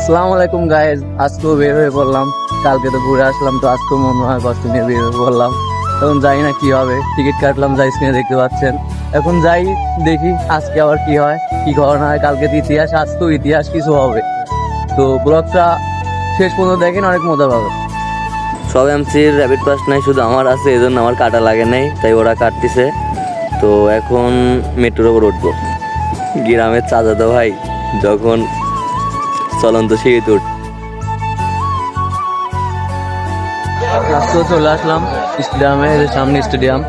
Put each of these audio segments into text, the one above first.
আসসালামু আলাইকুম গাইজ, আজকেও বের হয়ে পড়লাম। কালকে তো ঘুরে আসলাম, তো আজকেও মনে হয় কষ্ট নিয়ে বের হয়ে পড়লাম। এখন যাই না কি হবে, টিকিট কাটলাম, যাই স্ক্রিনে দেখতে পাচ্ছেন। এখন যাই দেখি আজকে আবার কি হয়, কি ঘটনা হয়। কালকে তো ইতিহাস, আজকেও ইতিহাস কিছু হবে। তো ব্লগটা শেষ পর্যন্ত দেখেন, অনেক মজা পাবে। সব এমসির র্যাপিড পাস নাই, শুধু আমার আছে, এই জন্য আমার কাটা লাগে নাই, তাই ওরা কাটতেছে। তো এখন মেট্রোর ওপর উঠবো। গ্রামের চাচাতো ভাই যখন চলন্ত সিঁড়িতে উঠ আজকেও চলে আসলাম স্টেডিয়ামে, সামনে স্টেডিয়াম।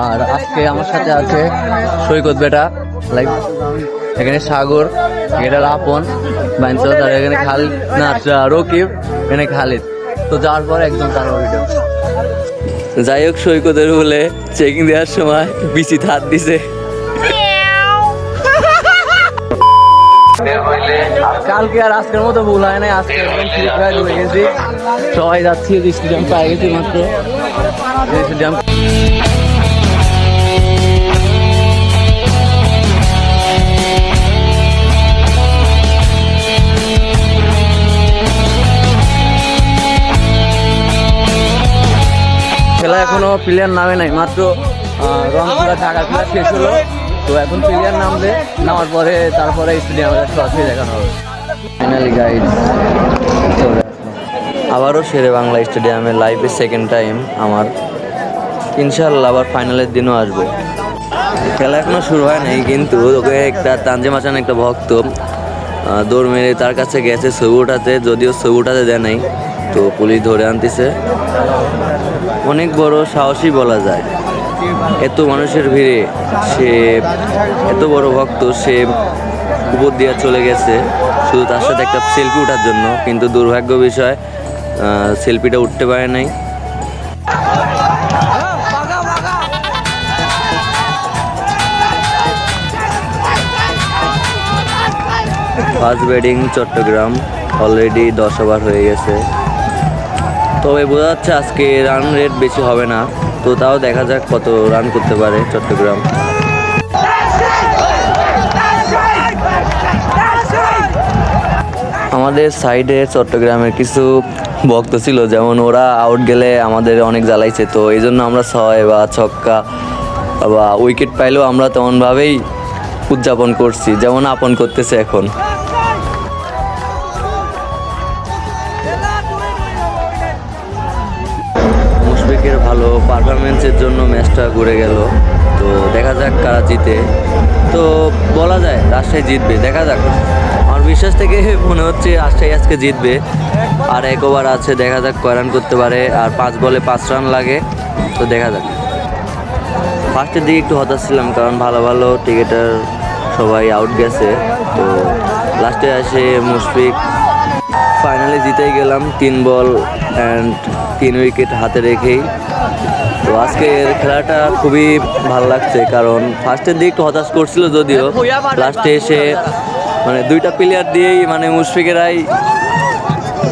আর আজকে আমার সাথে আছে সৈকত বেটা, লাইক এখানে সাগর, এটা আপন বাইনচল, আর এখানে খালিদ না রকিব, এখানে খালিদ। তো যাওয়ার পর একদম তার ভিডিও। যাই হোক, সৈকতের বলে চেকিং দেওয়ার সময় বিচি হাত দিছে। কালকে আর আজকের মতো ভুল হয় নাই, আজকে একদম ঠিক হয়ে ঢুকে গেছি। সবাই যাচ্ছি, স্টেডিয়াম পাই গেছি মাত্র স্টেডিয়াম। খেলা এখনো প্লেয়ার নামে নাই, মাত্র রংপুরা ঢাকা খেলা শেষ হলো। তো এখন প্লেয়ার নামার পরে তারপরে স্টেডিয়ামে সরাসরি দেখানো হবে। ফাইনালি গাইড আবারও শেরে বাংলা স্টেডিয়ামে লাইভে সেকেন্ড টাইম আমার। ইনশাল্লাহ আবার ফাইনালের দিনও আসবো। খেলা এখনো শুরু হয় নাই, কিন্তু ওকে একটা তানজিম হাসান একটা ভক্ত দৌড় মেরে তার কাছে গেছে ছবি উঠাতে, যদিও ছবি উঠাতে দেয় নাই, তো পুলিশ ধরে আনতেছে। অনেক বড় সাহসী বলা যায়, এত মানুষের ভিড়ে সে এত বড় ভক্ত, সে উপর দিয়ে চলে গেছে শুধু তার সাথে একটা সেলফি ওঠার জন্য, কিন্তু দুর্ভাগ্য বিষয় সেলফিটা উঠতে পারে নাই। First batting Chattogram, already 10 over হয়ে গেছে। তবে বোঝা যাচ্ছে আজকে রান রেট বেশি হবে না, তো তাও দেখা যাক কত রান করতে পারে চট্টগ্রাম। আমাদের সাইডে চট্টগ্রামের কিছু ভক্ত ছিল, যেমন ওরা আউট গেলে আমাদের অনেক জ্বালাইছে, তো এই জন্য আমরা 6 বা ছক্কা বা উইকেট পাইলেও আমরা তেমনভাবেই উদযাপন করছি, যেমন আপন করতেছে এখন। মুশফিকের ভালো পারফরমেন্সের জন্য ম্যাচটা ঘুরে গেল, তো দেখা যাক কারা জিতে। তো বলা যায় রাজশাহী জিতবে, দেখা যাক। আমার বিশ্বাস থেকে মনে হচ্ছে রাজশাহী আজকে জিতবে। আর 1 ওভার আছে, দেখা যাক কয় রান করতে পারে। আর 5 বলে 5 রান লাগে, তো দেখা যাক। ফার্স্টের দিকে একটু হতাশ ছিলাম, কারণ ভালো ভালো ক্রিকেটার সবাই আউট গেছে। তো লাস্টে আসে মুশফিক, ফাইনালে জিতেই গেলাম 3 বল অ্যান্ড 3 উইকেট হাতে রেখেই। তো আজকের খেলাটা খুবই ভালো লাগছে, কারণ ফার্স্টের দিকে একটু হতাশ করছিল, যদিও লাস্টে এসে মানে 2টা প্লেয়ার দিয়েই মানে মুশফিকেরাই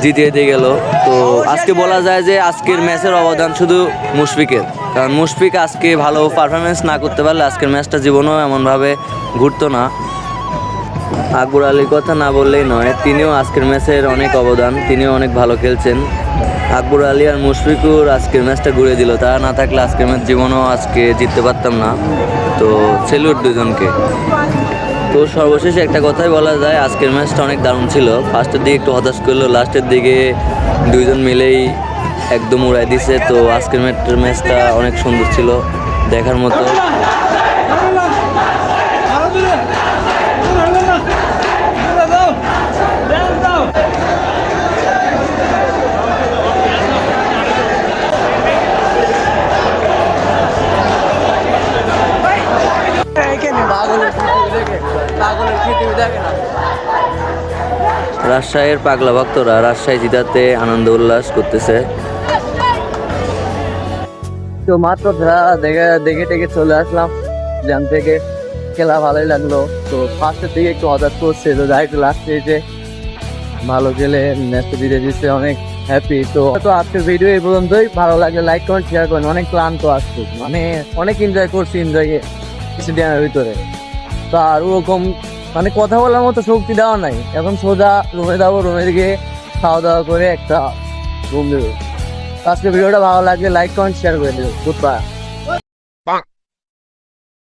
জিতিয়ে দিয়ে গেল। তো আজকে বলা যায় যে আজকের ম্যাচের অবদান শুধু মুশফিকের, কারণ মুশফিক আজকে ভালো পারফরমেন্স না করতে পারলে আজকের ম্যাচটা জীবনেও এমনভাবে ঘুরতো না। আকবর আলীর কথা না বললেই নয়, তিনিও আজকের ম্যাচের অনেক অবদান, তিনিও অনেক ভালো খেলছেন। আকবর আলী আর মুশফিকুর আজকের ম্যাচটা ঘুরে দিল, তারা না থাকলে আজকের ম্যাচ জীবনেও আজকে জিততে পারতাম না। তো সেলুট দুজনকে। তো সর্বশেষে একটা কথাই বলা যায়, আজকের ম্যাচটা অনেক দারুণ ছিল। ফার্স্টের দিকে একটু হতাশ করলো, লাস্টের দিকে দুইজন মিলেই একদম উড়াই দিছে। তো আজকের ম্যাচটা অনেক সুন্দর ছিল, দেখার মতো। রাজশাহীর পাগলা ভক্তরা রাজশাহী জিতাতে আনন্দ উল্লাস করতেছে। তো মাত্র খেলা দেখে টেকে চলে আসলাম জ্যাম থেকে। খেলা ভালোই লাগলো। তো ফার্স্টের দিকে একটু হতাশ করছে, তো যাই একটু লাস্টে এসে ভালো খেলে ম্যাচটা জিতে দিচ্ছে, অনেক হ্যাপি। তো আজকের ভিডিও এই পর্যন্তই। ভালো লাগলে লাইক কমেন্ট শেয়ার করেন। অনেক ক্লান্ত আসছে, মানে অনেক এনজয় করছি স্টেডিয়ামের ভিতরে। তো আর ওরকম মানে কথা বলার মতো শক্তি দেওয়া নাই। এখন সোজা রুমে যাবো, রুমে গিয়ে খাওয়া দাওয়া করে একটা ঘুম দেবো। আজকে ভিডিওটা ভালো লাগলে লাইক কমেন্ট শেয়ার করে দেবো। Good bye.